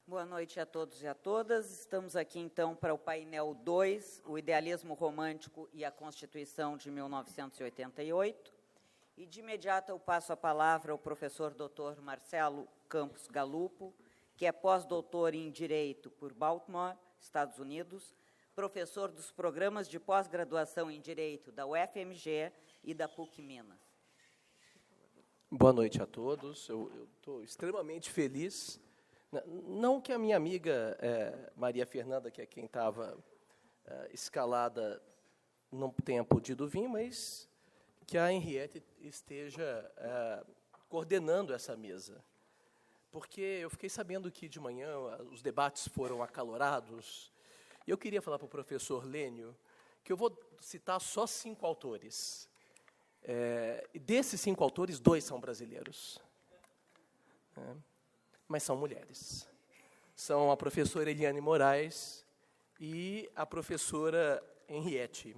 Boa noite a todos e a todas. Estamos aqui, então, para o painel 2, o idealismo romântico e a Constituição de 1988. E, de imediato, eu passo a palavra ao professor Dr. Marcelo Campos Galupo, que é pós-doutor em Direito por Baltimore, Estados Unidos, professor dos programas de pós-graduação em Direito da UFMG e da PUC Minas. Boa noite a todos. Eu estou extremamente feliz. Não que a minha amiga Maria Fernanda, que é quem estava escalada, não tenha podido vir, mas que a Henriette esteja coordenando essa mesa. Porque eu fiquei sabendo que de manhã os debates foram acalorados, e eu queria falar para o professor Lênio que eu vou citar só 5 autores. E desses 5 autores, 2 são brasileiros. Mas são mulheres. São a professora Eliane Moraes e a professora Henriette.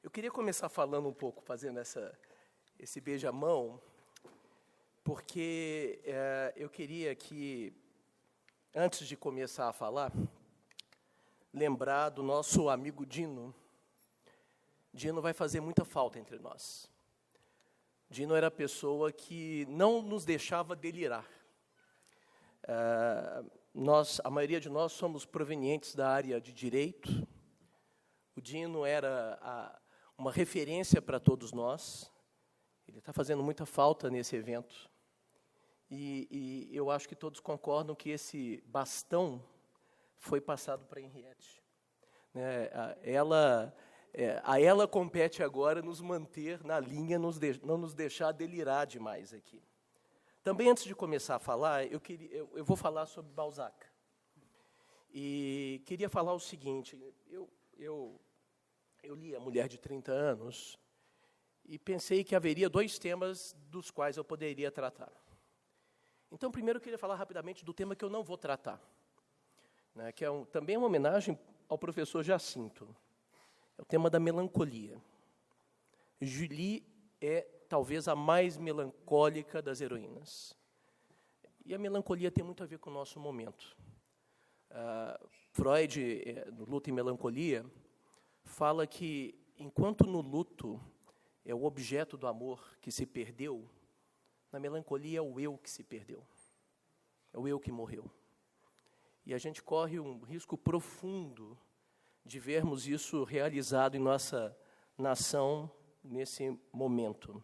Eu queria começar falando um pouco, fazendo esse beijamão, porque eu queria que, antes de começar a falar, lembrar do nosso amigo Dino. Dino vai fazer muita falta entre nós. Dino era a pessoa que não nos deixava delirar. A maioria de nós somos provenientes da área de Direito. O Dino era uma referência para todos nós. Ele está fazendo muita falta nesse evento. E eu acho que todos concordam que esse bastão foi passado para a Henriette. A ela compete agora nos manter na linha, não nos deixar delirar demais aqui. Também, antes de começar a falar, eu vou falar sobre Balzac. E queria falar o seguinte, eu li A Mulher de 30 Anos e pensei que haveria 2 temas dos quais eu poderia tratar. Então, primeiro, eu queria falar rapidamente do tema que eu não vou tratar, que é também uma homenagem ao professor Jacinto. É o tema da melancolia. Julie é talvez a mais melancólica das heroínas. E a melancolia tem muito a ver com o nosso momento. Freud, no Luto e Melancolia, fala que, enquanto no luto é o objeto do amor que se perdeu, na melancolia é o eu que se perdeu. É o eu que morreu. E a gente corre um risco profundo de vermos isso realizado em nossa nação nesse momento.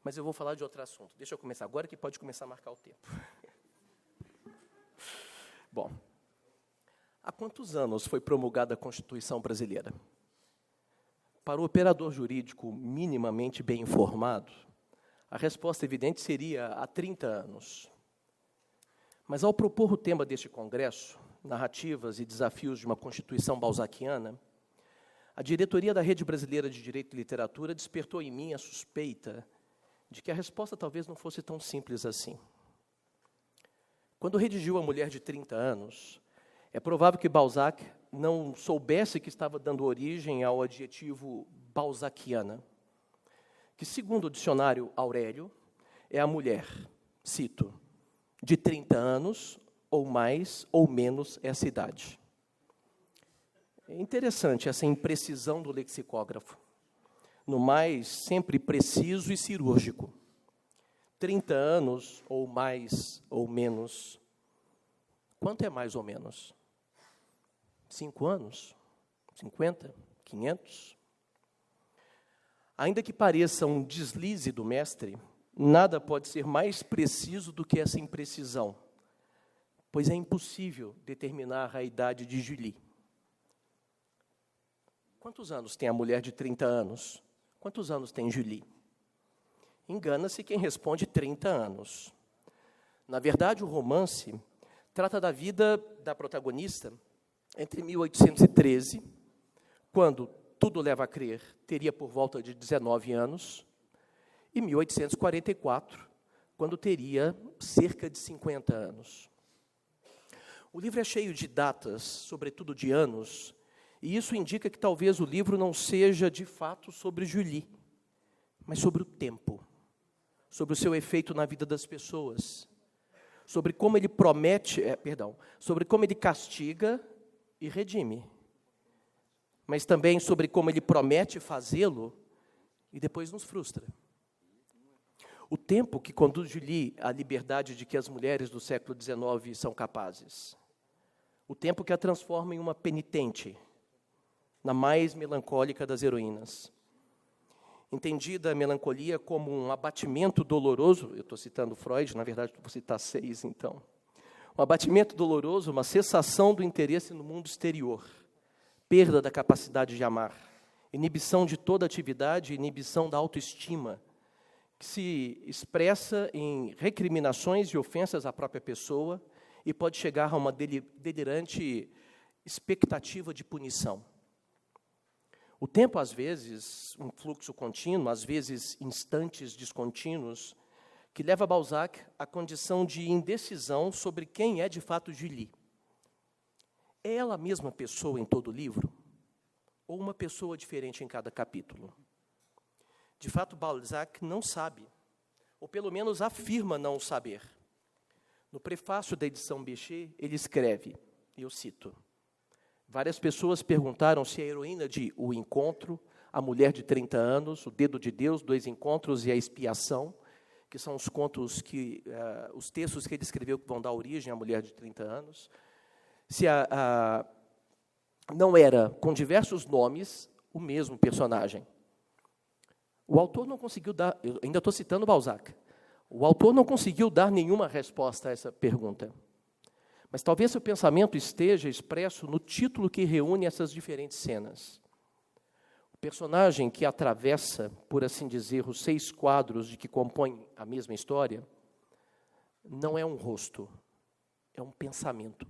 Mas eu vou falar de outro assunto. Deixa eu começar agora, que pode começar a marcar o tempo. Bom, há quantos anos foi promulgada a Constituição brasileira? Para o operador jurídico minimamente bem informado, a resposta evidente seria há 30 anos. Mas, ao propor o tema deste congresso, Narrativas e Desafios de uma Constituição Balzaquiana, a diretoria da Rede Brasileira de Direito e Literatura despertou em mim a suspeita de que a resposta talvez não fosse tão simples assim. Quando redigiu A Mulher de 30 Anos, é provável que Balzac não soubesse que estava dando origem ao adjetivo balzaquiana, que, segundo o dicionário Aurélio, é a mulher, cito, de 30 anos, ou mais, ou menos, essa idade. É interessante essa imprecisão do lexicógrafo. No mais, sempre preciso e cirúrgico. 30 anos, ou mais, ou menos. Quanto é mais ou menos? 5 anos? 50? 500? Ainda que pareça um deslize do mestre, nada pode ser mais preciso do que essa imprecisão, pois é impossível determinar a idade de Julie. Quantos anos tem a mulher de 30 anos? Quantos anos tem Julie? Engana-se quem responde 30 anos. Na verdade, o romance trata da vida da protagonista entre 1813, quando, tudo leva a crer, teria por volta de 19 anos, e 1844, quando teria cerca de 50 anos. O livro é cheio de datas, sobretudo de anos, e isso indica que talvez o livro não seja, de fato, sobre Julie, mas sobre o tempo, sobre o seu efeito na vida das pessoas, sobre como ele promete, sobre como ele castiga e redime, mas também sobre como ele promete fazê-lo e depois nos frustra. O tempo que conduz Julie à liberdade de que as mulheres do século XIX são capazes. O tempo que a transforma em uma penitente, na mais melancólica das heroínas. Entendida a melancolia como um abatimento doloroso, eu estou citando Freud, na verdade vou citar Seyss, então. Um abatimento doloroso, uma cessação do interesse no mundo exterior, perda da capacidade de amar, inibição de toda atividade, inibição da autoestima, que se expressa em recriminações e ofensas à própria pessoa e pode chegar a uma delirante expectativa de punição. O tempo, às vezes, um fluxo contínuo, às vezes instantes descontínuos, que leva Balzac à condição de indecisão sobre quem é de fato Julie. É ela a mesma pessoa em todo o livro? Ou uma pessoa diferente em cada capítulo? De fato, Balzac não sabe, ou pelo menos afirma não saber. No prefácio da edição Béchet, ele escreve, e eu cito: várias pessoas perguntaram se a heroína de O Encontro, A Mulher de 30 Anos, O Dedo de Deus, Dois Encontros e A Expiação, que são os contos os textos que ele escreveu que vão dar origem à Mulher de 30 Anos, se não era, com diversos nomes, o mesmo personagem. O autor não conseguiu dar, eu ainda estou citando Balzac, o autor não conseguiu dar nenhuma resposta a essa pergunta. Mas talvez seu pensamento esteja expresso no título que reúne essas diferentes cenas. O personagem que atravessa, por assim dizer, os 6 quadros de que compõem a mesma história, não é um rosto, é um pensamento.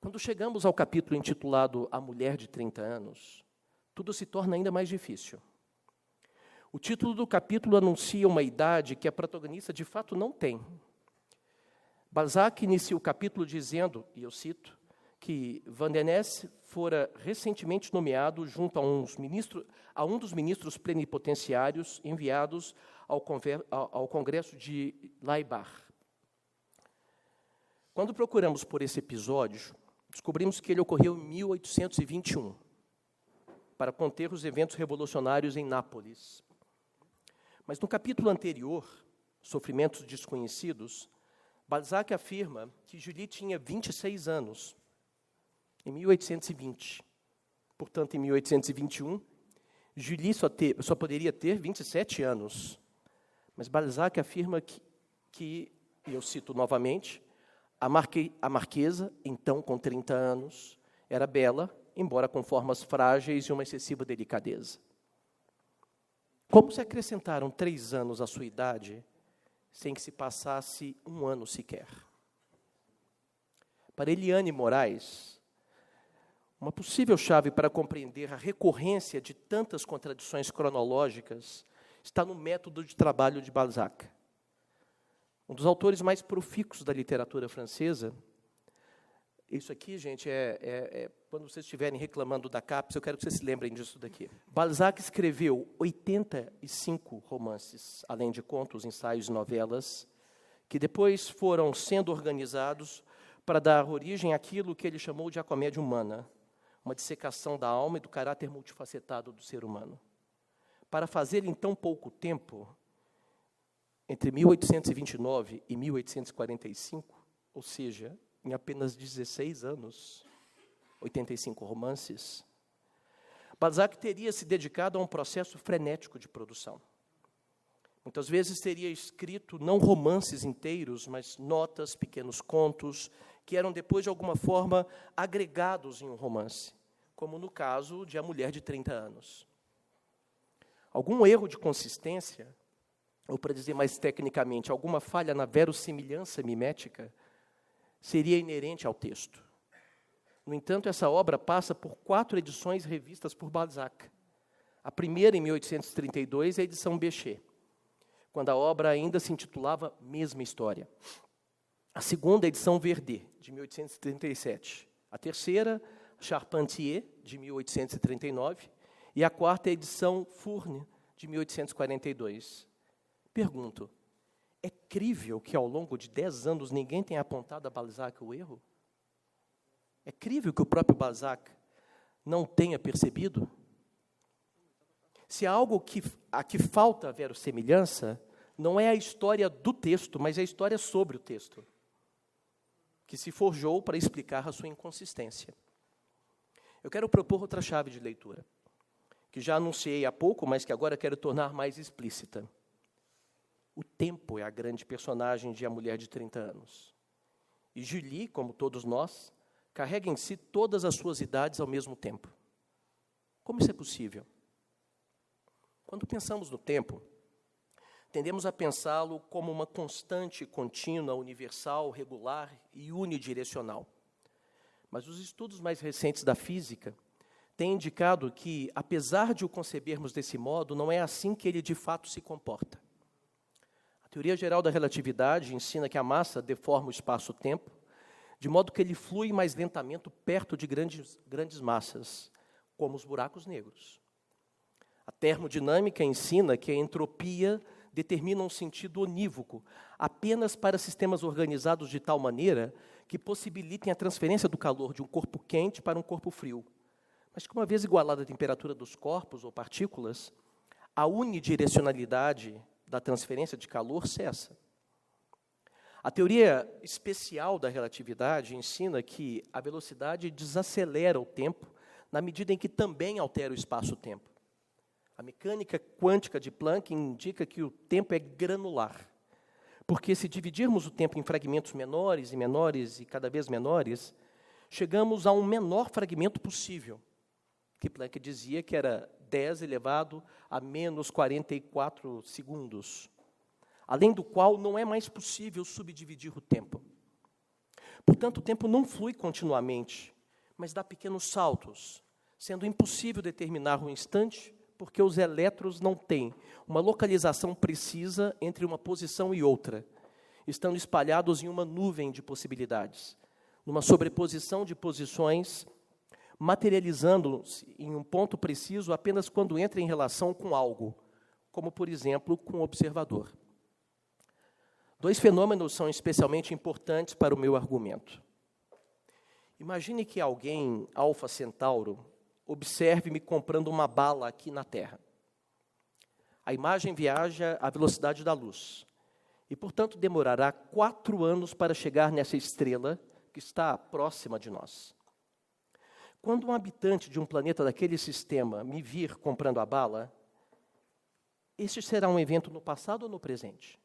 Quando chegamos ao capítulo intitulado A Mulher de 30 Anos, tudo se torna ainda mais difícil. O título do capítulo anuncia uma idade que a protagonista de fato não tem. Balzac inicia o capítulo dizendo, e eu cito, que Vandenesse fora recentemente nomeado junto a um dos ministros plenipotenciários enviados ao Congresso de Laibach. Quando procuramos por esse episódio, descobrimos que ele ocorreu em 1821, para conter os eventos revolucionários em Nápoles. Mas no capítulo anterior, Sofrimentos Desconhecidos, Balzac afirma que Julie tinha 26 anos, em 1820. Portanto, em 1821, Julie só poderia ter 27 anos. Mas Balzac afirma que, e eu cito novamente, a marquesa, então com 30 anos, era bela, embora com formas frágeis e uma excessiva delicadeza. Como se acrescentaram 3 anos à sua idade, sem que se passasse 1 ano sequer? Para Eliane Moraes, uma possível chave para compreender a recorrência de tantas contradições cronológicas está no método de trabalho de Balzac. Um dos autores mais profícuos da literatura francesa. Isso aqui, gente, quando vocês estiverem reclamando da CAPES, eu quero que vocês se lembrem disso daqui. Balzac escreveu 85 romances, além de contos, ensaios e novelas, que depois foram sendo organizados para dar origem àquilo que ele chamou de a comédia humana, uma dissecação da alma e do caráter multifacetado do ser humano. Para fazer em tão pouco tempo, entre 1829 e 1845, ou seja, em apenas 16 anos, 85 romances, Balzac teria se dedicado a um processo frenético de produção. Muitas vezes teria escrito não romances inteiros, mas notas, pequenos contos, que eram depois, de alguma forma, agregados em um romance, como no caso de A Mulher de 30 Anos. Algum erro de consistência, ou para dizer mais tecnicamente, alguma falha na verossimilhança mimética, seria inerente ao texto. No entanto, essa obra passa por 4 edições revistas por Balzac. A primeira, em 1832, é a edição Béchet, quando a obra ainda se intitulava Mesma História. A segunda, a edição Verdet, de 1837. A terceira, Charpentier, de 1839. E a quarta, a edição Fourne, de 1842. Pergunto, É crível que ao longo de 10 anos ninguém tenha apontado a Balzac o erro? É crível que o próprio Balzac não tenha percebido? Se há algo a que falta verossimilhança, não é a história do texto, mas é a história sobre o texto, que se forjou para explicar a sua inconsistência. Eu quero propor outra chave de leitura, que já anunciei há pouco, mas que agora quero tornar mais explícita. O tempo é a grande personagem de A Mulher de 30 Anos. E Julie, como todos nós, carrega em si todas as suas idades ao mesmo tempo. Como isso é possível? Quando pensamos no tempo, tendemos a pensá-lo como uma constante, contínua, universal, regular e unidirecional. Mas os estudos mais recentes da física têm indicado que, apesar de o concebermos desse modo, não é assim que ele de fato se comporta. A teoria geral da relatividade ensina que a massa deforma o espaço-tempo, de modo que ele flui mais lentamente perto de grandes massas, como os buracos negros. A termodinâmica ensina que a entropia determina um sentido unívoco apenas para sistemas organizados de tal maneira que possibilitem a transferência do calor de um corpo quente para um corpo frio. Mas que, uma vez igualada a temperatura dos corpos ou partículas, a unidirecionalidade da transferência de calor cessa. A teoria especial da relatividade ensina que a velocidade desacelera o tempo na medida em que também altera o espaço-tempo. A mecânica quântica de Planck indica que o tempo é granular, porque se dividirmos o tempo em fragmentos menores e menores e cada vez menores, chegamos a um menor fragmento possível, que Planck dizia que era 10 elevado a menos 44 segundos, além do qual não é mais possível subdividir o tempo. Portanto, o tempo não flui continuamente, mas dá pequenos saltos, sendo impossível determinar o instante, porque os elétrons não têm uma localização precisa entre uma posição e outra, estando espalhados em uma nuvem de possibilidades, numa sobreposição de posições, materializando-se em um ponto preciso apenas quando entra em relação com algo, como, por exemplo, com o observador. Dois fenômenos são especialmente importantes para o meu argumento. Imagine que alguém, Alfa Centauro, observe-me comprando uma bala aqui na Terra. A imagem viaja à velocidade da luz e, portanto, demorará 4 anos para chegar nessa estrela que está próxima de nós. Quando um habitante de um planeta daquele sistema me vir comprando a bala, este será um evento no passado ou no presente?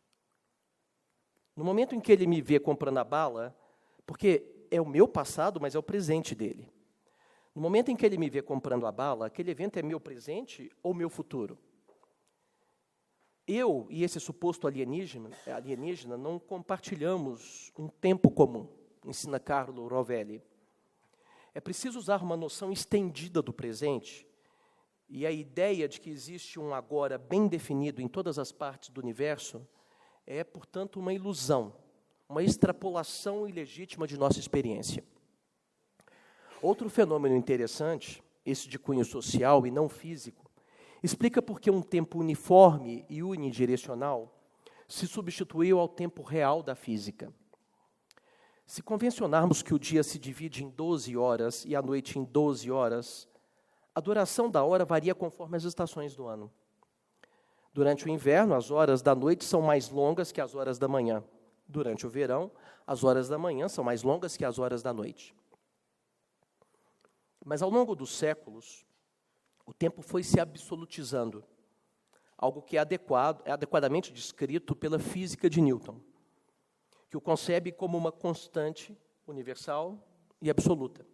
No momento em que ele me vê comprando a bala, porque é o meu passado, mas é o presente dele. No momento em que ele me vê comprando a bala, aquele evento é meu presente ou meu futuro? Eu e esse suposto alienígena não compartilhamos um tempo comum, ensina Carlo Rovelli. É preciso usar uma noção estendida do presente, e a ideia de que existe um agora bem definido em todas as partes do universo é, portanto, uma ilusão, uma extrapolação ilegítima de nossa experiência. Outro fenômeno interessante, esse de cunho social e não físico, explica por que um tempo uniforme e unidirecional se substituiu ao tempo real da física. Se convencionarmos que o dia se divide em 12 horas e a noite em 12 horas, a duração da hora varia conforme as estações do ano. Durante o inverno, as horas da noite são mais longas que as horas da manhã. Durante o verão, as horas da manhã são mais longas que as horas da noite. Mas, ao longo dos séculos, o tempo foi se absolutizando, algo que é adequadamente descrito pela física de Newton, que o concebe como uma constante universal e absoluta.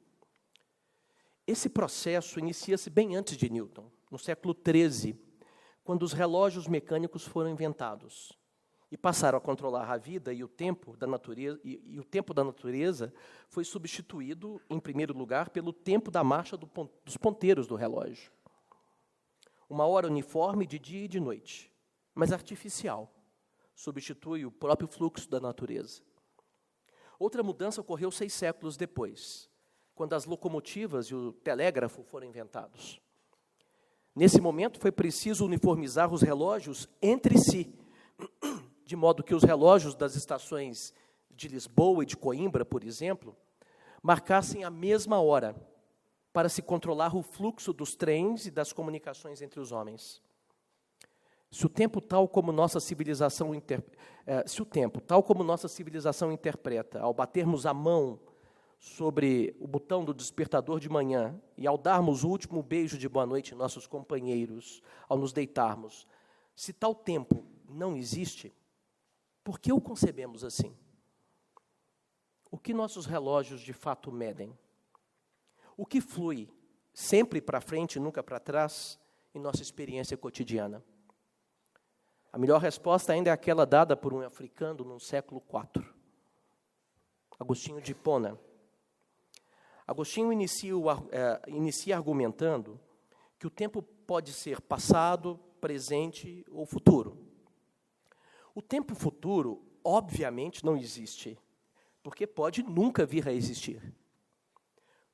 Esse processo inicia-se bem antes de Newton, no século XIII, quando os relógios mecânicos foram inventados e passaram a controlar a vida e o tempo da natureza, e o tempo da natureza foi substituído, em primeiro lugar, pelo tempo da marcha dos ponteiros do relógio. Uma hora uniforme de dia e de noite, mas artificial, substitui o próprio fluxo da natureza. Outra mudança ocorreu 6 séculos depois, quando as locomotivas e o telégrafo foram inventados. Nesse momento, foi preciso uniformizar os relógios entre si, de modo que os relógios das estações de Lisboa e de Coimbra, por exemplo, marcassem a mesma hora, para se controlar o fluxo dos trens e das comunicações entre os homens. Se o tempo tal como nossa civilização interpreta, ao batermos a mão sobre o botão do despertador de manhã e ao darmos o último beijo de boa noite em nossos companheiros, ao nos deitarmos, se tal tempo não existe, por que o concebemos assim? O que nossos relógios de fato medem? O que flui sempre para frente e nunca para trás em nossa experiência cotidiana? A melhor resposta ainda é aquela dada por um africano no século IV, Agostinho de Hipona. Agostinho inicia argumentando que o tempo pode ser passado, presente ou futuro. O tempo futuro, obviamente, não existe, porque pode nunca vir a existir.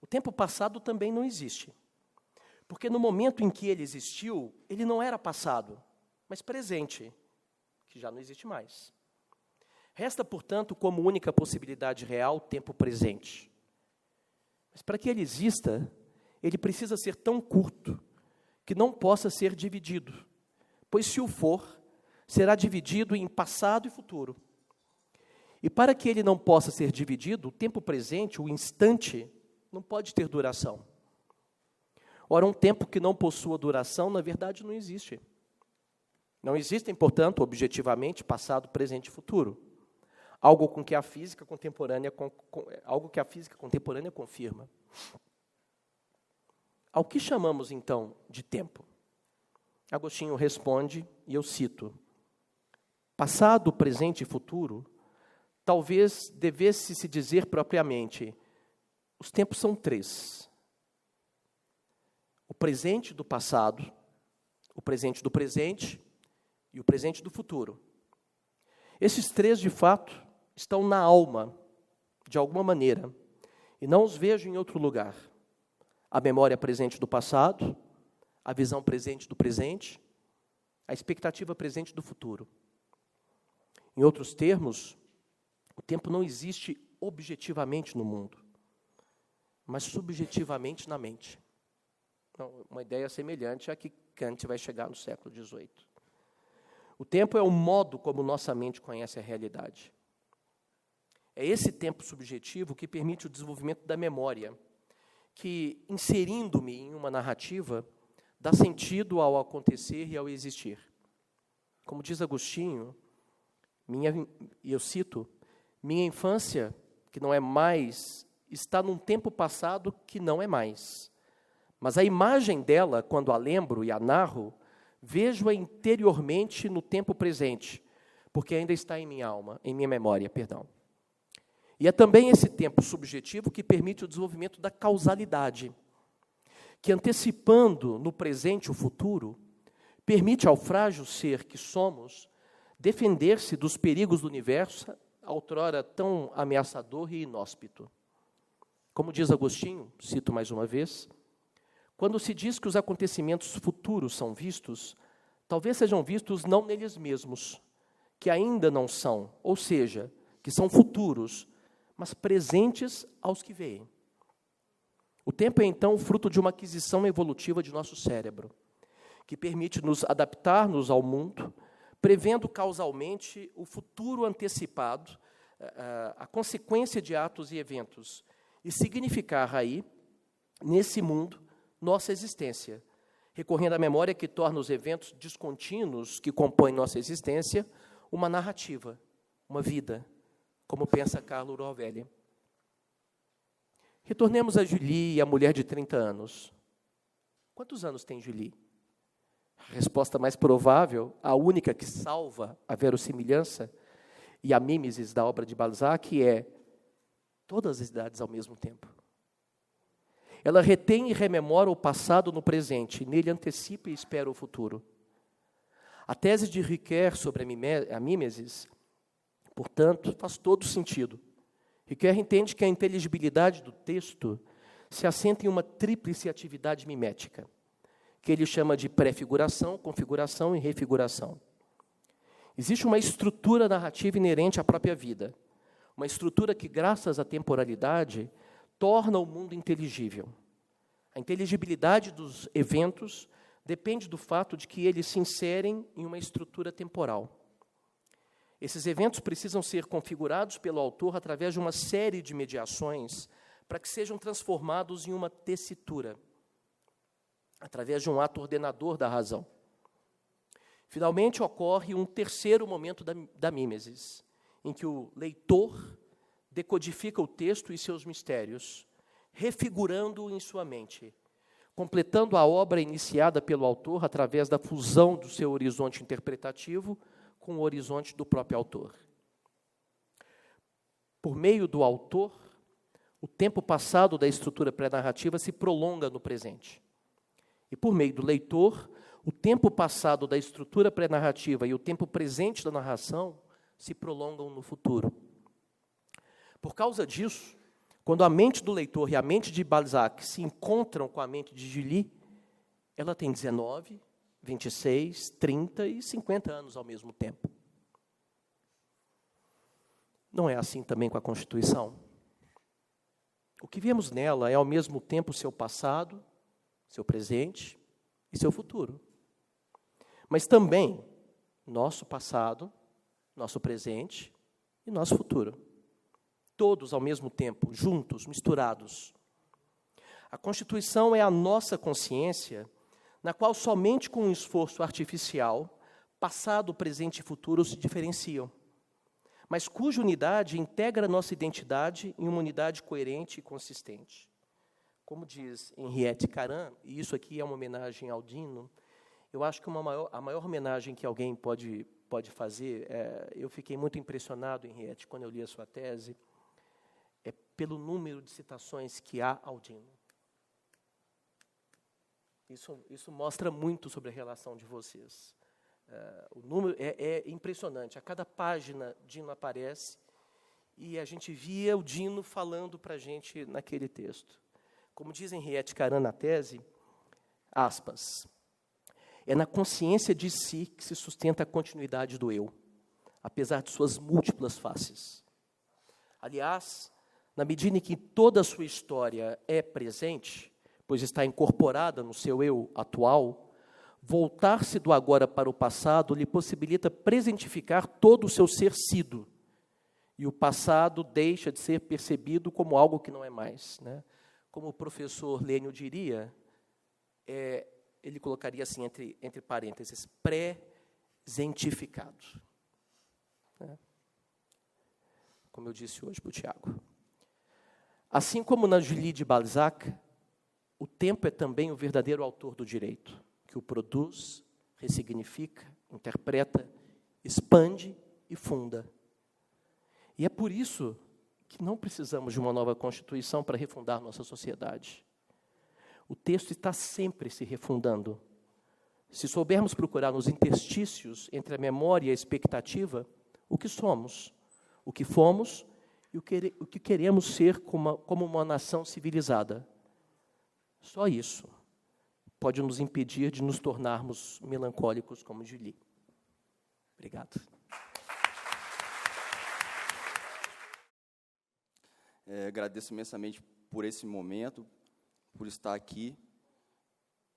O tempo passado também não existe, porque no momento em que ele existiu, ele não era passado, mas presente, que já não existe mais. Resta, portanto, como única possibilidade real, o tempo presente. Mas para que ele exista, ele precisa ser tão curto que não possa ser dividido, pois se o for, será dividido em passado e futuro. E para que ele não possa ser dividido, o tempo presente, o instante, não pode ter duração. Ora, um tempo que não possua duração, na verdade, não existe. Não existem, portanto, objetivamente, passado, presente e futuro. Algo que a física contemporânea confirma. Ao que chamamos, então, de tempo? Agostinho responde, e eu cito: passado, presente e futuro, talvez devesse se dizer propriamente, os tempos são três. O presente do passado, o presente do presente e o presente do futuro. Esses três, de fato, estão na alma, de alguma maneira, e não os vejo em outro lugar. A memória presente do passado, a visão presente do presente, a expectativa presente do futuro. Em outros termos, o tempo não existe objetivamente no mundo, mas subjetivamente na mente. Uma ideia semelhante à que Kant vai chegar no século XVIII. O tempo é o modo como nossa mente conhece a realidade. É esse tempo subjetivo que permite o desenvolvimento da memória, que, inserindo-me em uma narrativa, dá sentido ao acontecer e ao existir. Como diz Agostinho, e eu cito, minha infância, que não é mais, está num tempo passado que não é mais. Mas a imagem dela, quando a lembro e a narro, vejo-a interiormente no tempo presente, porque ainda está em minha alma, em minha memória, perdão. E é também esse tempo subjetivo que permite o desenvolvimento da causalidade, que, antecipando no presente o futuro, permite ao frágil ser que somos defender-se dos perigos do universo, outrora tão ameaçador e inóspito. Como diz Agostinho, cito mais uma vez, quando se diz que os acontecimentos futuros são vistos, talvez sejam vistos não neles mesmos, que ainda não são, ou seja, que são futuros, mas presentes aos que veem. O tempo é, então, fruto de uma aquisição evolutiva de nosso cérebro, que permite nos adaptarmos ao mundo, prevendo causalmente o futuro antecipado, a consequência de atos e eventos, e significar aí, nesse mundo, nossa existência, recorrendo à memória que torna os eventos descontínuos que compõem nossa existência uma narrativa, uma vida, como pensa Carlo Rovelli. Retornemos a Julie, a mulher de 30 anos. Quantos anos tem Julie? A resposta mais provável, a única que salva a verossimilhança e a mimesis da obra de Balzac é todas as idades ao mesmo tempo. Ela retém e rememora o passado no presente, nele antecipa e espera o futuro. A tese de Ricoeur sobre a mimesis, portanto, faz todo sentido. Ricoeur entende que a inteligibilidade do texto se assenta em uma tríplice atividade mimética, que ele chama de prefiguração, configuração e refiguração. Existe uma estrutura narrativa inerente à própria vida, uma estrutura que, graças à temporalidade, torna o mundo inteligível. A inteligibilidade dos eventos depende do fato de que eles se inserem em uma estrutura temporal. Esses eventos precisam ser configurados pelo autor através de uma série de mediações para que sejam transformados em uma tessitura, através de um ato ordenador da razão. Finalmente, ocorre um terceiro momento da mímesis, em que o leitor decodifica o texto e seus mistérios, refigurando-o em sua mente, completando a obra iniciada pelo autor através da fusão do seu horizonte interpretativo com o horizonte do próprio autor. Por meio do autor, o tempo passado da estrutura pré-narrativa se prolonga no presente. E por meio do leitor, o tempo passado da estrutura pré-narrativa e o tempo presente da narração se prolongam no futuro. Por causa disso, quando a mente do leitor e a mente de Balzac se encontram com a mente de Julie, ela tem 19, 26, 30 e 50 anos ao mesmo tempo. Não é assim também com a Constituição. O que vemos nela é ao mesmo tempo seu passado, seu presente e seu futuro. Mas também nosso passado, nosso presente e nosso futuro. Todos ao mesmo tempo, juntos, misturados. A Constituição é a nossa consciência, na qual somente com um esforço artificial, passado, presente e futuro se diferenciam, mas cuja unidade integra a nossa identidade em uma unidade coerente e consistente. Como diz Henriette Caran, e isso aqui é uma homenagem ao Dino, eu acho que a maior homenagem que alguém pode fazer, eu fiquei muito impressionado, Henriette, quando eu li a sua tese, é pelo número de citações que há ao Dino. Isso mostra muito sobre a relação de vocês. O número é impressionante. A cada página, Dino aparece e a gente via o Dino falando para a gente naquele texto. Como diz Henriette Caran na tese, aspas, é na consciência de si que se sustenta a continuidade do eu, apesar de suas múltiplas faces. Aliás, na medida em que toda a sua história é presente, pois está incorporada no seu eu atual, voltar-se do agora para o passado lhe possibilita presentificar todo o seu ser sido, e o passado deixa de ser percebido como algo que não é mais, né? Como o professor Lênio diria, ele colocaria assim, entre parênteses, presentificado. Né? Como eu disse hoje para o Tiago. Assim como na Julie de Balzac, o tempo é também o verdadeiro autor do direito, que o produz, ressignifica, interpreta, expande e funda. E é por isso que não precisamos de uma nova Constituição para refundar nossa sociedade. O texto está sempre se refundando. Se soubermos procurar nos interstícios entre a memória e a expectativa, o que somos, o que fomos e o que queremos ser como uma nação civilizada. Só isso pode nos impedir de nos tornarmos melancólicos como Julie. Obrigado. Agradeço imensamente por esse momento, por estar aqui,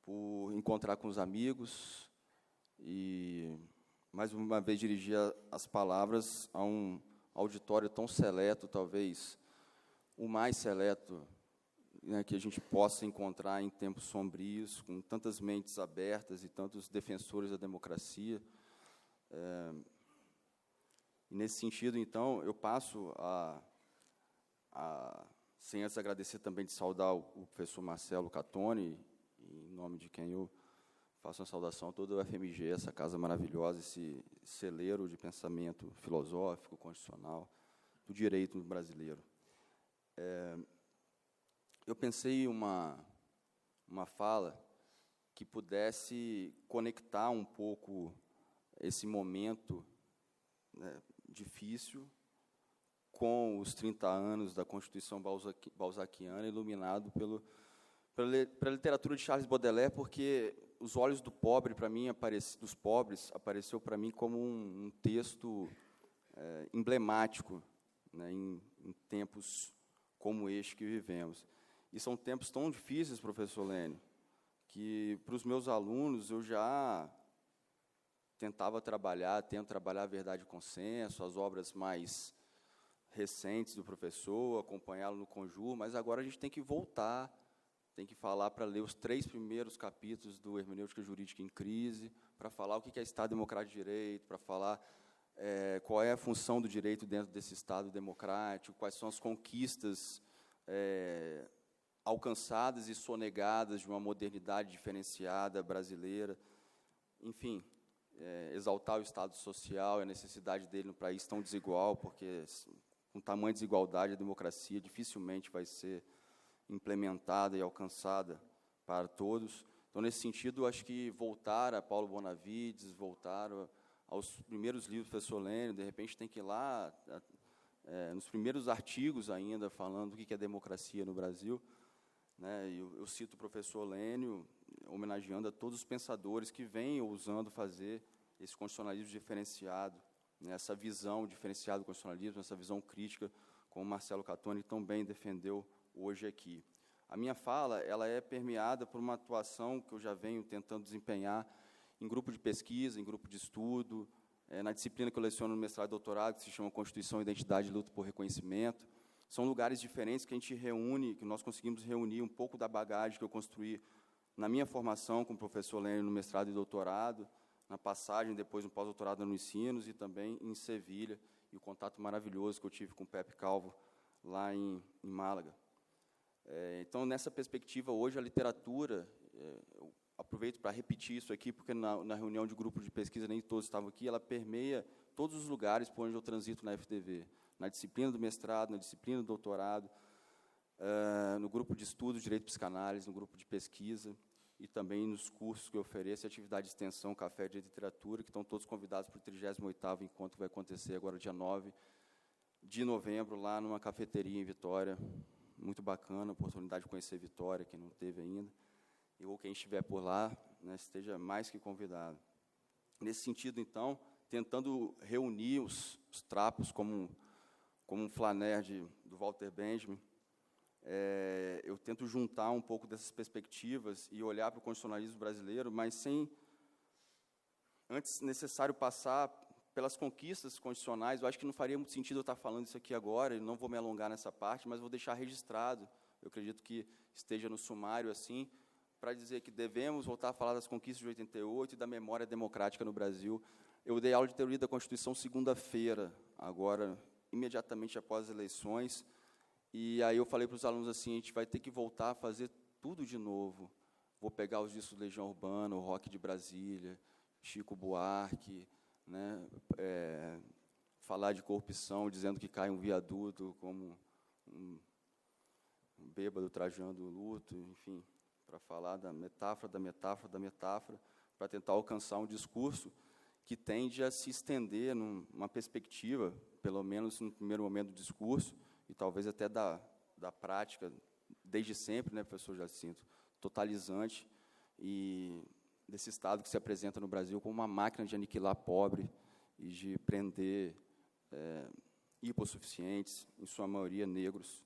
por encontrar com os amigos e, mais uma vez, dirigir as palavras a um auditório tão seleto, talvez o mais seleto, né, que a gente possa encontrar em tempos sombrios, com tantas mentes abertas e tantos defensores da democracia. E nesse sentido, então, eu passo sem antes agradecer também de saudar o professor Marcelo Catoni, em nome de quem eu faço uma saudação a toda o FMG, essa casa maravilhosa, esse celeiro de pensamento filosófico, constitucional, do direito brasileiro. Eu pensei em uma fala que pudesse conectar um pouco esse momento, né, difícil com os 30 anos da Constituição balzaquiana, iluminado Pela literatura de Charles Baudelaire, porque Os Olhos do Pobre, para mim, dos pobres, apareceu para mim como um texto emblemático, né, em tempos como este que vivemos. E são tempos tão difíceis, professor Lênio, que para os meus alunos eu já tento trabalhar a Verdade e Consenso, as obras mais recentes do professor, acompanhá-lo no Conjur, mas agora a gente tem que voltar, tem que falar para ler os 3 primeiros capítulos do Hermenêutica Jurídica em Crise, para falar o que é Estado Democrático de Direito, para falar qual é a função do direito dentro desse Estado democrático, quais são as conquistas alcançadas e sonegadas de uma modernidade diferenciada brasileira, enfim, exaltar o Estado social e a necessidade dele no país tão desigual, porque com tamanha desigualdade a democracia dificilmente vai ser implementada e alcançada para todos. Então, nesse sentido, acho que voltar a Paulo Bonavides, voltar aos primeiros livros do professor Lênio, de repente tem que ir lá, nos primeiros artigos ainda, falando do que é democracia no Brasil, né? Eu cito o professor Lênio, homenageando a todos os pensadores que vêm ousando fazer esse constitucionalismo diferenciado, né? Essa visão diferenciada do constitucionalismo, essa visão crítica, como Marcelo Catoni também defendeu hoje aqui. A minha fala ela é permeada por uma atuação que eu já venho tentando desempenhar em grupo de pesquisa, em grupo de estudo, na disciplina que eu leciono no mestrado e doutorado, que se chama Constituição, Identidade e Luta por Reconhecimento. São lugares diferentes que a gente reúne, que nós conseguimos reunir um pouco da bagagem que eu construí na minha formação com o professor Lênio no mestrado e doutorado, na passagem depois no pós-doutorado no Unicinos e também em Sevilha, e o contato maravilhoso que eu tive com o Pepe Calvo lá em Málaga. Então, nessa perspectiva, hoje a literatura, eu aproveito para repetir isso aqui, porque na reunião de grupo de pesquisa, nem todos estavam aqui, ela permeia todos os lugares por onde eu transito na FTV, na disciplina do mestrado, na disciplina do doutorado, no grupo de estudo de Direito e Psicanálise, no grupo de pesquisa, e também nos cursos que eu ofereço, atividade de extensão, Café de Literatura, que estão todos convidados para o 38º encontro que vai acontecer agora, dia 9 de novembro, lá numa cafeteria em Vitória. Muito bacana, oportunidade de conhecer Vitória, quem não teve ainda, ou quem estiver por lá, né, esteja mais que convidado. Nesse sentido, então, tentando reunir os trapos, como um flaner do Walter Benjamin, eu tento juntar um pouco dessas perspectivas e olhar para o constitucionalismo brasileiro, mas sem, antes necessário, passar pelas conquistas constitucionais. Eu acho que não faria muito sentido eu estar falando isso aqui agora, e não vou me alongar nessa parte, mas vou deixar registrado, eu acredito que esteja no sumário, assim, para dizer que devemos voltar a falar das conquistas de 88 e da memória democrática no Brasil. Eu dei aula de teoria da Constituição segunda-feira, agora, imediatamente após as eleições, e aí eu falei para os alunos assim, a gente vai ter que voltar a fazer tudo de novo. Vou pegar os discos de Legião Urbana, o Rock de Brasília, Chico Buarque, né, falar de corrupção, dizendo que cai um viaduto, como um bêbado trajando o luto, enfim, para falar da metáfora, para tentar alcançar um discurso que tende a se estender numa perspectiva, pelo menos no primeiro momento do discurso, e talvez até da prática, desde sempre, né, professor Jacinto, totalizante, e desse Estado que se apresenta no Brasil como uma máquina de aniquilar pobre e de prender hipossuficientes, em sua maioria negros,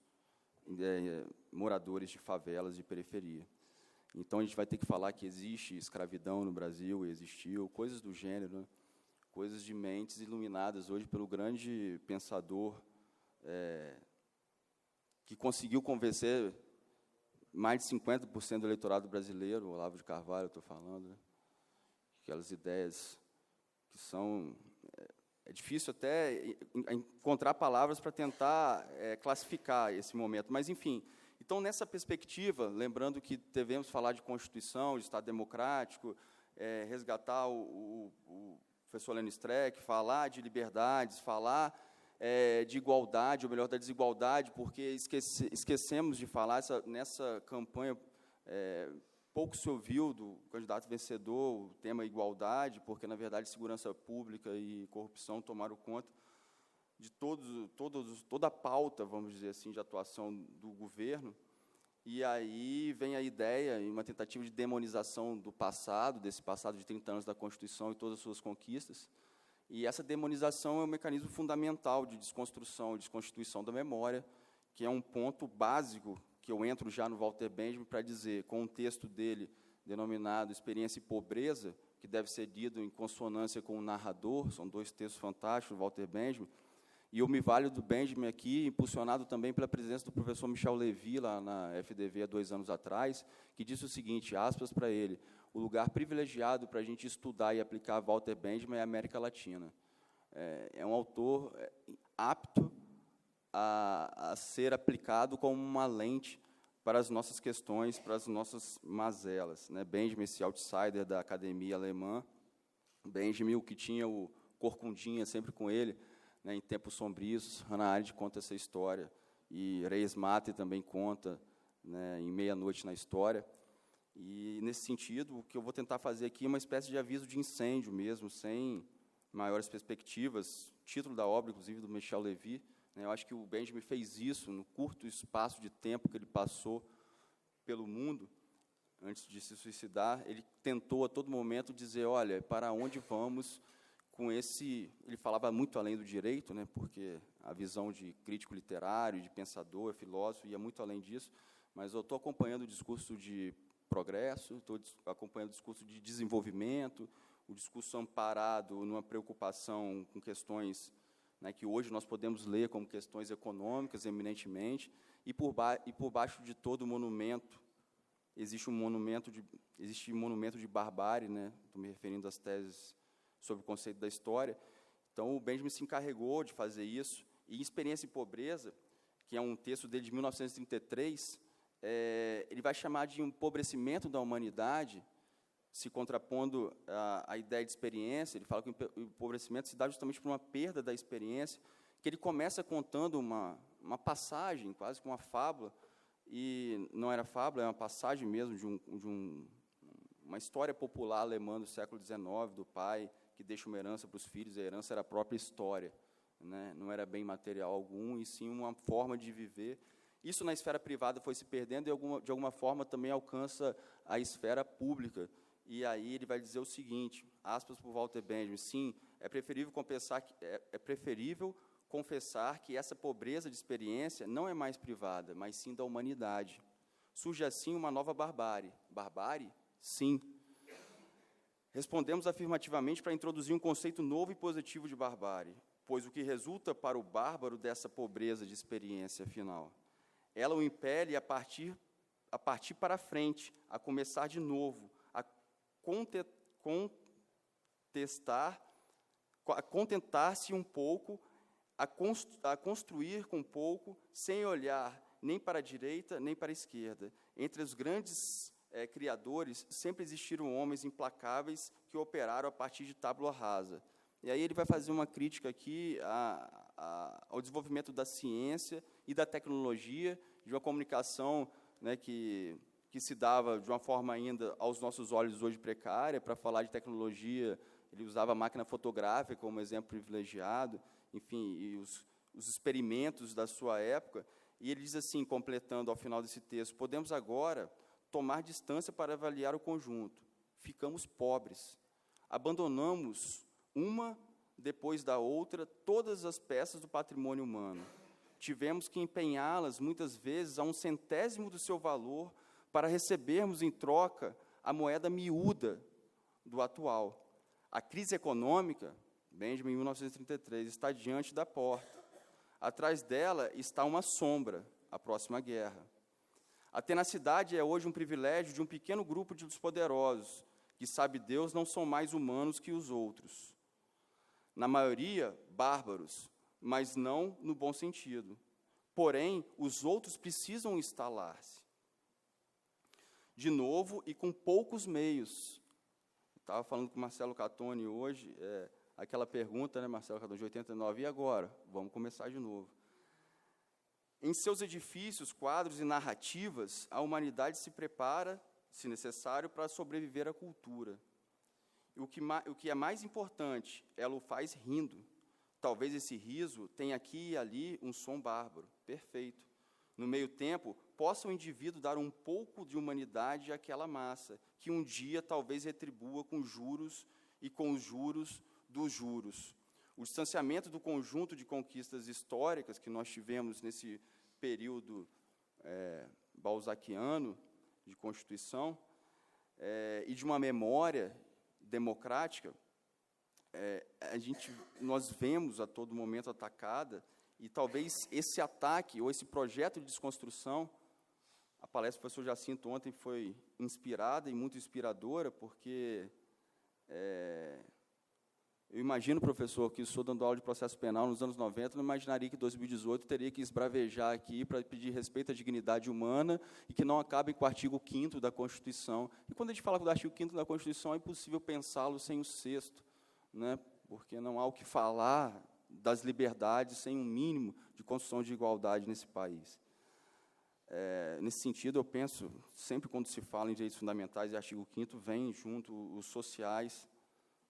moradores de favelas de periferia. Então, a gente vai ter que falar que existe escravidão no Brasil, existiu, coisas do gênero, né? Coisas de mentes iluminadas hoje pelo grande pensador que conseguiu convencer mais de 50% do eleitorado brasileiro, o Olavo de Carvalho, eu estou falando, né? Aquelas ideias que são... É difícil até encontrar palavras para tentar classificar esse momento, mas, enfim... Então, nessa perspectiva, lembrando que devemos falar de Constituição, de Estado Democrático, resgatar o professor Lênio Streck, falar de liberdades, falar de igualdade, ou melhor, da desigualdade, porque esquecemos de falar, nessa campanha, pouco se ouviu do candidato vencedor o tema igualdade, porque, na verdade, segurança pública e corrupção tomaram conta de toda a pauta, vamos dizer assim, de atuação do governo, E aí vem a ideia, em uma tentativa de demonização do passado, desse passado de 30 anos da Constituição e todas as suas conquistas. E essa demonização é um mecanismo fundamental de desconstrução, de desconstituição da memória, que é um ponto básico que eu entro já no Walter Benjamin para dizer, com um texto dele denominado Experiência e Pobreza, que deve ser lido em consonância com o narrador, são 2 textos fantásticos do Walter Benjamin, e eu me valho do Benjamin aqui, impulsionado também pela presença do professor Michel Levy, lá na FDV, há 2 anos atrás, que disse o seguinte, aspas para ele, o lugar privilegiado para a gente estudar e aplicar Walter Benjamin é a América Latina. É um autor apto a ser aplicado como uma lente para as nossas questões, para as nossas mazelas. Né? Benjamin, esse outsider da academia alemã, Benjamin, o que tinha o Corcundinha sempre com ele, né, em Tempos Sombrios, Hannah Arendt conta essa história, e Reis Mate também conta, né, em Meia-Noite na História. E, nesse sentido, o que eu vou tentar fazer aqui é uma espécie de aviso de incêndio mesmo, sem maiores perspectivas. O título da obra, inclusive, do Michel Levy, né, eu acho que o Benjamin fez isso no curto espaço de tempo que ele passou pelo mundo, antes de se suicidar. Ele tentou, a todo momento, dizer, olha, para onde vamos com esse... Ele falava muito além do direito, né, porque a visão de crítico literário, de pensador, filósofo, ia muito além disso, mas eu estou acompanhando o discurso de progresso, estou acompanhando o discurso de desenvolvimento, o discurso amparado numa preocupação com questões, né, que hoje nós podemos ler como questões econômicas, eminentemente, e por baixo de todo monumento existe um monumento de barbárie, né, estou me referindo às teses sobre o conceito da história. Então, o Benjamin se encarregou de fazer isso, e em Experiência e Pobreza, que é um texto dele de 1933, ele vai chamar de empobrecimento da humanidade, se contrapondo à ideia de experiência. Ele fala que o empobrecimento se dá justamente por uma perda da experiência, que ele começa contando uma passagem, quase que uma fábula, e não era fábula, é uma passagem mesmo de uma história popular alemã do século XIX, do pai que deixa uma herança para os filhos, e a herança era a própria história, né? Não era bem material algum, e sim uma forma de viver. Isso na esfera privada foi se perdendo e, de alguma forma, também alcança a esfera pública. E aí ele vai dizer o seguinte, aspas para o Walter Benjamin, sim, é preferível confessar que essa pobreza de experiência não é mais privada, mas sim da humanidade. Surge assim uma nova barbárie. Barbárie? Sim. Respondemos afirmativamente para introduzir um conceito novo e positivo de barbárie, pois o que resulta para o bárbaro dessa pobreza de experiência final? Ela o impele a partir para frente, a começar de novo, a contentar-se um pouco, a construir com pouco, sem olhar nem para a direita, nem para a esquerda. Entre os grandes criadores, sempre existiram homens implacáveis que operaram a partir de tábua rasa. E aí ele vai fazer uma crítica aqui ao desenvolvimento da ciência e da tecnologia, de uma comunicação, né, que se dava de uma forma ainda, aos nossos olhos, hoje precária. Para falar de tecnologia, ele usava a máquina fotográfica como exemplo privilegiado, enfim, e os experimentos da sua época. E ele diz assim, completando ao final desse texto, podemos agora tomar distância para avaliar o conjunto. Ficamos pobres. Abandonamos, uma depois da outra, todas as peças do patrimônio humano. Tivemos que empenhá-las, muitas vezes, a 1/100º do seu valor, para recebermos em troca a moeda miúda do atual. A crise econômica, Benjamin, 1933, está diante da porta. Atrás dela está uma sombra, a próxima guerra. A tenacidade é hoje um privilégio de um pequeno grupo dos poderosos, que, sabe Deus, não são mais humanos que os outros. Na maioria, bárbaros, mas não no bom sentido. Porém, os outros precisam instalar-se. De novo e com poucos meios. Estava falando com o Marcelo Catoni hoje, aquela pergunta, né, Marcelo Catoni, de 89, e agora? Vamos começar de novo. Em seus edifícios, quadros e narrativas, a humanidade se prepara, se necessário, para sobreviver à cultura. O que é mais importante, ela o faz rindo. Talvez esse riso tenha aqui e ali um som bárbaro, perfeito. no meio tempo, possa o indivíduo dar um pouco de humanidade àquela massa, que um dia talvez retribua com juros e com os juros dos juros. O distanciamento do conjunto de conquistas históricas que nós tivemos nesse período balzaquiano de Constituição, e de uma memória democrática, nós vemos a todo momento atacada, e talvez esse ataque, ou esse projeto de desconstrução, a palestra do professor Jacinto ontem foi inspirada e muito inspiradora, porque eu imagino, professor, que estou dando aula de processo penal nos anos 90, não imaginaria que 2018 teria que esbravejar aqui para pedir respeito à dignidade humana e que não acabe com o artigo 5º da Constituição. E quando a gente fala do artigo 5º da Constituição, é impossível pensá-lo sem o 6º, né? Porque não há o que falar das liberdades sem um mínimo de construção de igualdade nesse país. Nesse sentido, eu penso, sempre quando se fala em direitos fundamentais e artigo 5º, vem junto os sociais,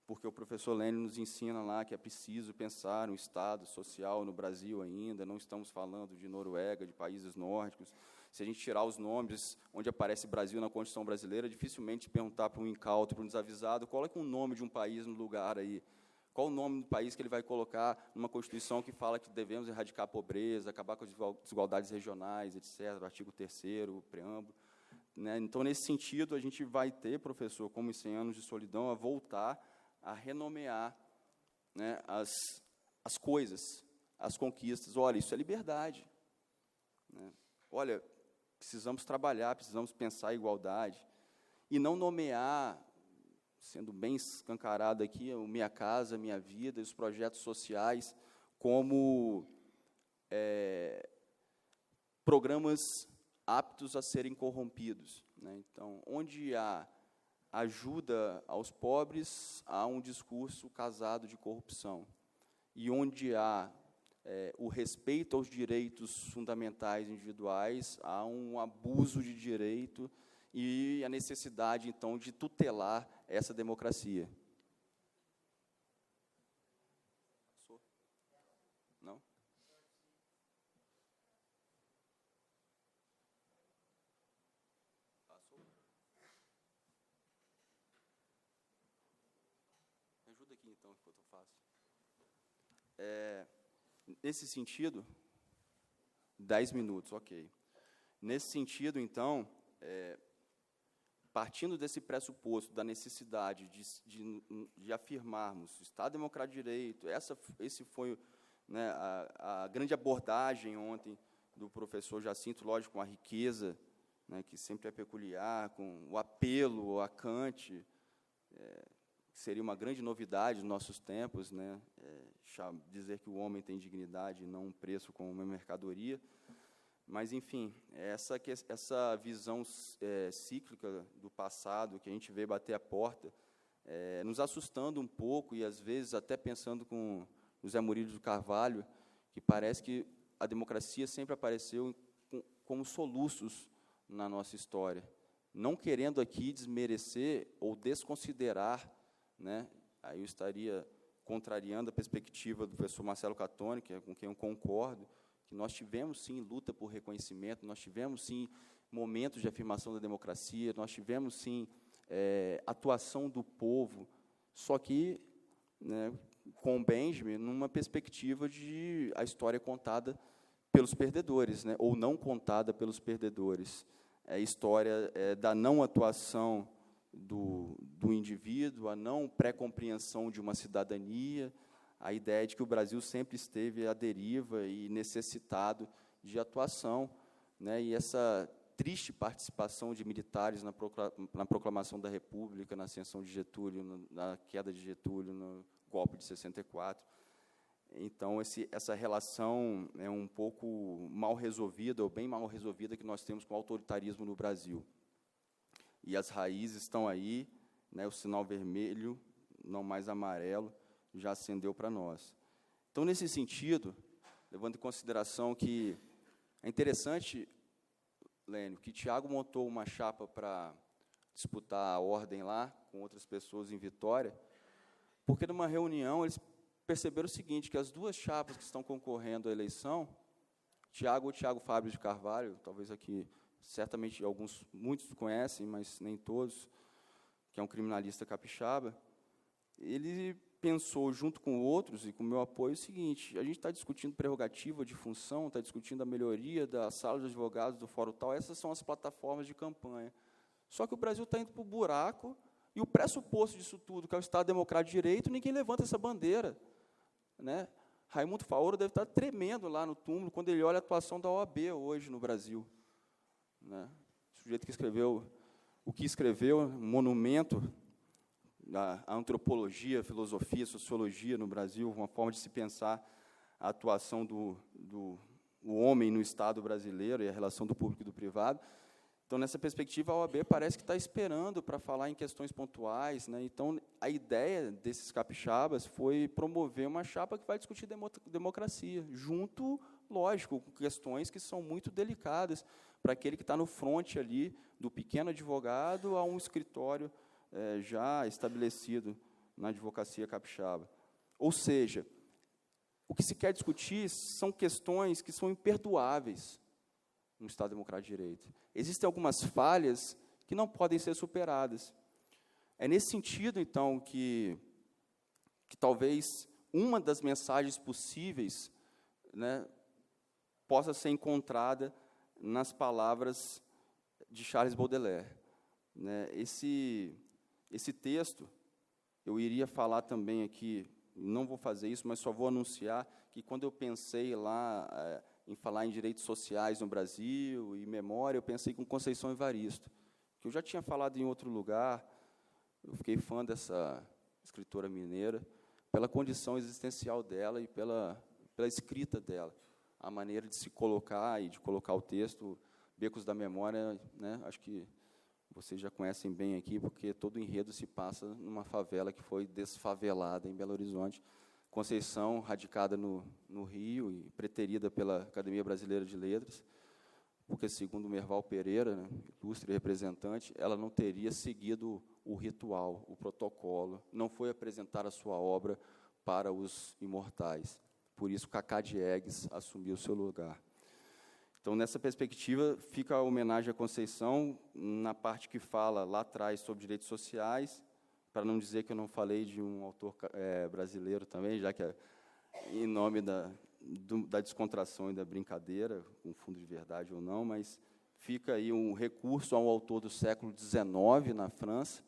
porque o professor Lênin nos ensina lá que é preciso pensar um Estado social no Brasil ainda, não estamos falando de Noruega, de países nórdicos. Se a gente tirar os nomes onde aparece Brasil na Constituição brasileira, dificilmente perguntar para um incauto, para um desavisado, coloque um nome de um país no lugar aí. Qual o nome do país que ele vai colocar numa Constituição que fala que devemos erradicar a pobreza, acabar com as desigualdades regionais, etc., o artigo 3º, o preâmbulo, né? Então, nesse sentido, a gente vai ter, professor, como em 100 anos de solidão, a voltar a renomear, né, as coisas, as conquistas. Olha, isso é liberdade, né? Olha, precisamos trabalhar, precisamos pensar a igualdade, e não nomear, sendo bem escancarado aqui, o Minha Casa, Minha Vida, e os projetos sociais, como programas aptos a serem corrompidos, né? Então, onde há ajuda aos pobres, há um discurso casado de corrupção. E onde há o respeito aos direitos fundamentais individuais, há um abuso de direito e a necessidade, então, de tutelar essa democracia. Passou? Não? Passou? Me ajuda aqui, então, enquanto eu faço. Nesse sentido, 10 minutos, ok. Nesse sentido, então, partindo desse pressuposto da necessidade de afirmarmos o Estado Democrático de Direito, esse foi, né, a grande abordagem ontem do professor Jacinto, lógico, com a riqueza, né, que sempre é peculiar, com o apelo a Kant, que seria uma grande novidade nos nossos tempos, né, dizer que o homem tem dignidade e não um preço como uma mercadoria. Mas, enfim, essa visão cíclica do passado, que a gente vê bater a porta, nos assustando um pouco, e, às vezes, até pensando com o Zé Murilo do Carvalho, que parece que a democracia sempre apareceu como soluços na nossa história. Não querendo aqui desmerecer ou desconsiderar, né, aí eu estaria contrariando a perspectiva do professor Marcelo Catoni, com quem eu concordo, que nós tivemos, sim, luta por reconhecimento, nós tivemos, sim, momentos de afirmação da democracia, nós tivemos, sim, atuação do povo, só que, né, com Benjamin, numa perspectiva de a história contada pelos perdedores, né, ou não contada pelos perdedores. A história da não atuação do indivíduo, a não pré-compreensão de uma cidadania, a ideia de que o Brasil sempre esteve à deriva e necessitado de atuação, né, e essa triste participação de militares na proclamação da República, na ascensão de Getúlio, na queda de Getúlio, no golpe de 64. Então, essa relação é um pouco mal resolvida, ou bem mal resolvida, que nós temos com o autoritarismo no Brasil. E as raízes estão aí, né, o sinal vermelho, não mais amarelo, já acendeu para nós. Então, nesse sentido, levando em consideração que é interessante, Lênio, que Tiago montou uma chapa para disputar a ordem lá, com outras pessoas em Vitória, porque numa reunião eles perceberam o seguinte, que as duas chapas que estão concorrendo à eleição, Tiago Fábio de Carvalho, talvez aqui, certamente muitos conhecem, mas nem todos, que é um criminalista capixaba, ele pensou, junto com outros e com o meu apoio, o seguinte: a gente está discutindo prerrogativa de função, está discutindo a melhoria da sala de advogados, do fórum tal, essas são as plataformas de campanha. Só que o Brasil está indo para o buraco, e o pressuposto disso tudo, que é o Estado Democrático de Direito, ninguém levanta essa bandeira, né? Raimundo Faoro deve estar tremendo lá no túmulo quando ele olha a atuação da OAB hoje no Brasil, né? O sujeito que escreveu um monumento à antropologia, filosofia, sociologia no Brasil, uma forma de se pensar a atuação do homem no Estado brasileiro e a relação do público e do privado. Então, nessa perspectiva, a OAB parece que está esperando para falar em questões pontuais, né? Então, a ideia desses capixabas foi promover uma chapa que vai discutir democracia, junto, lógico, com questões que são muito delicadas para aquele que está no fronte ali, do pequeno advogado a um escritório já estabelecido na advocacia capixaba. Ou seja, o que se quer discutir são questões que são imperdoáveis no Estado Democrático de Direito. Existem algumas falhas que não podem ser superadas. É nesse sentido, então, que talvez uma das mensagens possíveis, né, possa ser encontrada nas palavras de Charles Baudelaire, né? Esse texto, eu iria falar também aqui, não vou fazer isso, mas só vou anunciar que, quando eu pensei lá em falar em direitos sociais no Brasil e memória, eu pensei com Conceição Evaristo, que eu já tinha falado em outro lugar. Eu fiquei fã dessa escritora mineira pela condição existencial dela e pela escrita dela, a maneira de se colocar e de colocar o texto. Becos da Memória, né, acho que vocês já conhecem bem aqui, porque todo o enredo se passa numa favela que foi desfavelada em Belo Horizonte. Conceição, radicada no Rio e preterida pela Academia Brasileira de Letras, porque, segundo Merval Pereira, né, ilustre representante, ela não teria seguido o ritual, o protocolo, não foi apresentar a sua obra para os imortais. Por isso, Cacá Diegues assumiu o seu lugar. Então, nessa perspectiva, fica a homenagem à Conceição, na parte que fala lá atrás sobre direitos sociais, para não dizer que eu não falei de um autor brasileiro também, já que é em nome da descontração e da brincadeira, com fundo de verdade ou não, mas fica aí um recurso a um autor do século XIX, na França,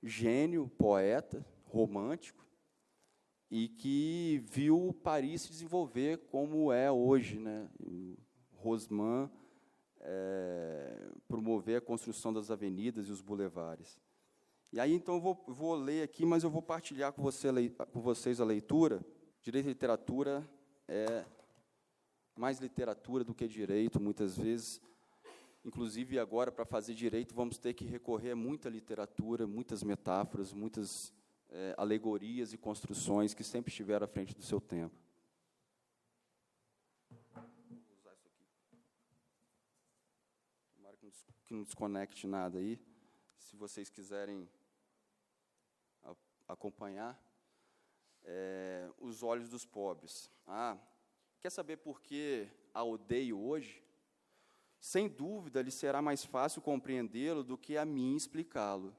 gênio, poeta, romântico, e que viu Paris se desenvolver como é hoje, né? Haussmann promover a construção das avenidas e os bulevares. E aí, então, eu vou ler aqui, mas eu vou partilhar com vocês a leitura. Direito e literatura é mais literatura do que direito, muitas vezes. Inclusive, agora, para fazer direito, vamos ter que recorrer a muita literatura, muitas metáforas, muitas alegorias e construções que sempre estiveram à frente do seu tempo. Vou usar isso aqui. Tomara que não desconecte nada aí. Se vocês quiserem acompanhar, Os Olhos dos Pobres. Quer saber por que a odeio hoje? Sem dúvida, lhe será mais fácil compreendê-lo do que a mim explicá-lo,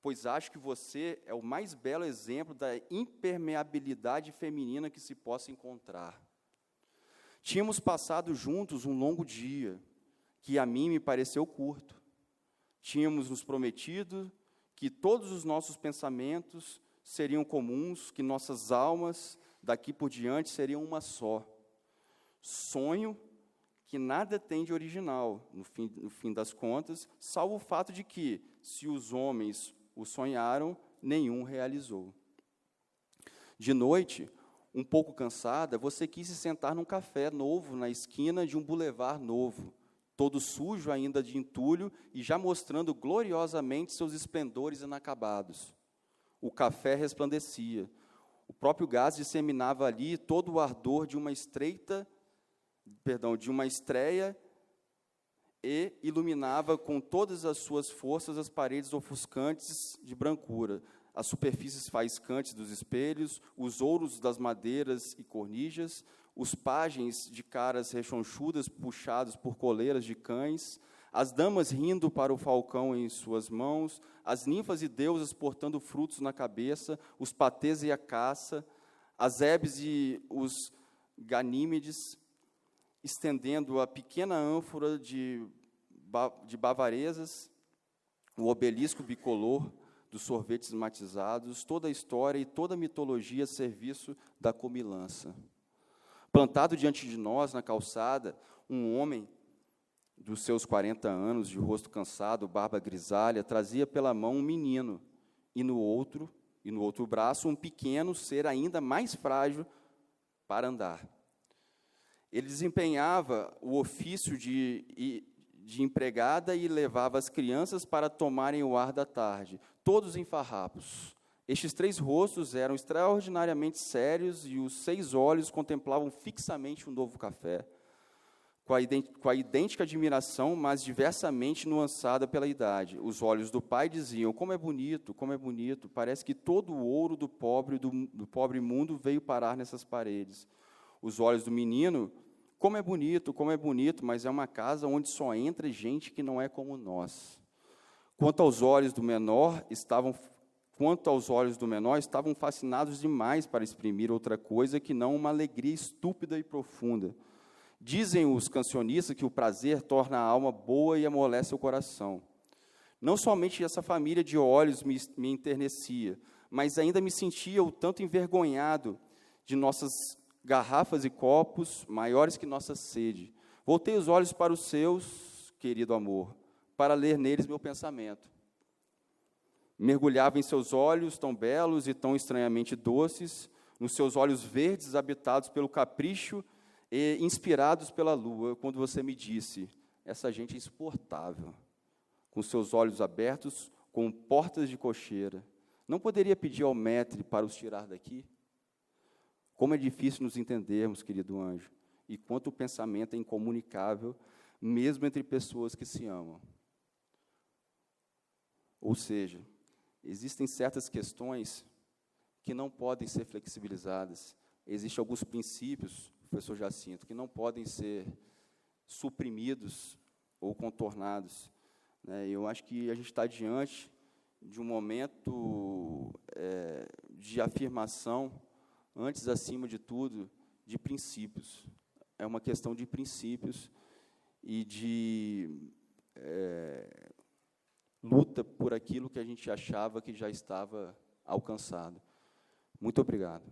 pois acho que você é o mais belo exemplo da impermeabilidade feminina que se possa encontrar. Tínhamos passado juntos um longo dia, que a mim me pareceu curto. Tínhamos nos prometido que todos os nossos pensamentos seriam comuns, que nossas almas, daqui por diante, seriam uma só. Sonho que nada tem de original, no fim das contas, salvo o fato de que, se os homens o sonharam, nenhum realizou. De noite, um pouco cansada, você quis se sentar num café novo na esquina de um bulevar novo, todo sujo ainda de entulho e já mostrando gloriosamente seus esplendores inacabados. O café resplandecia. O próprio gás disseminava ali todo o ardor de uma estreia e iluminava com todas as suas forças as paredes ofuscantes de brancura, as superfícies faiscantes dos espelhos, os ouros das madeiras e cornijas, os pajens de caras rechonchudas puxados por coleiras de cães, as damas rindo para o falcão em suas mãos, as ninfas e deusas portando frutos na cabeça, os patês e a caça, as hebes e os ganímedes, estendendo a pequena ânfora de bavarezas, o obelisco bicolor dos sorvetes matizados, toda a história e toda a mitologia a serviço da comilança. Plantado diante de nós, na calçada, um homem dos seus 40 anos, de rosto cansado, barba grisalha, trazia pela mão um menino, e no outro braço, um pequeno ser ainda mais frágil para andar. Ele desempenhava o ofício de empregada e levava as crianças para tomarem o ar da tarde, todos em farrapos. Estes 3 rostos eram extraordinariamente sérios e os 6 olhos contemplavam fixamente um novo café, com a idêntica admiração, mas diversamente nuançada pela idade. Os olhos do pai diziam: como é bonito, parece que todo o ouro do pobre mundo veio parar nessas paredes. Os olhos do menino: como é bonito, mas é uma casa onde só entra gente que não é como nós. Quanto aos olhos do menor, estavam fascinados demais para exprimir outra coisa que não uma alegria estúpida e profunda. Dizem os cancionistas que o prazer torna a alma boa e amolece o coração. Não somente essa família de olhos me enternecia, mas ainda me sentia o tanto envergonhado de nossas garrafas e copos maiores que nossa sede. Voltei os olhos para os seus, querido amor, para ler neles meu pensamento. Mergulhava em seus olhos tão belos e tão estranhamente doces, nos seus olhos verdes habitados pelo capricho e inspirados pela lua, quando você me disse: essa gente é insuportável, com seus olhos abertos, com portas de cocheira. Não poderia pedir ao maître para os tirar daqui? Como é difícil nos entendermos, querido anjo, e quanto o pensamento é incomunicável, mesmo entre pessoas que se amam. Ou seja, existem certas questões que não podem ser flexibilizadas. Existem alguns princípios, professor Jacinto, que não podem ser suprimidos ou contornados. Eu acho que a gente está diante de um momento de afirmação, antes, acima de tudo, de princípios. É uma questão de princípios e de luta por aquilo que a gente achava que já estava alcançado. Muito obrigado.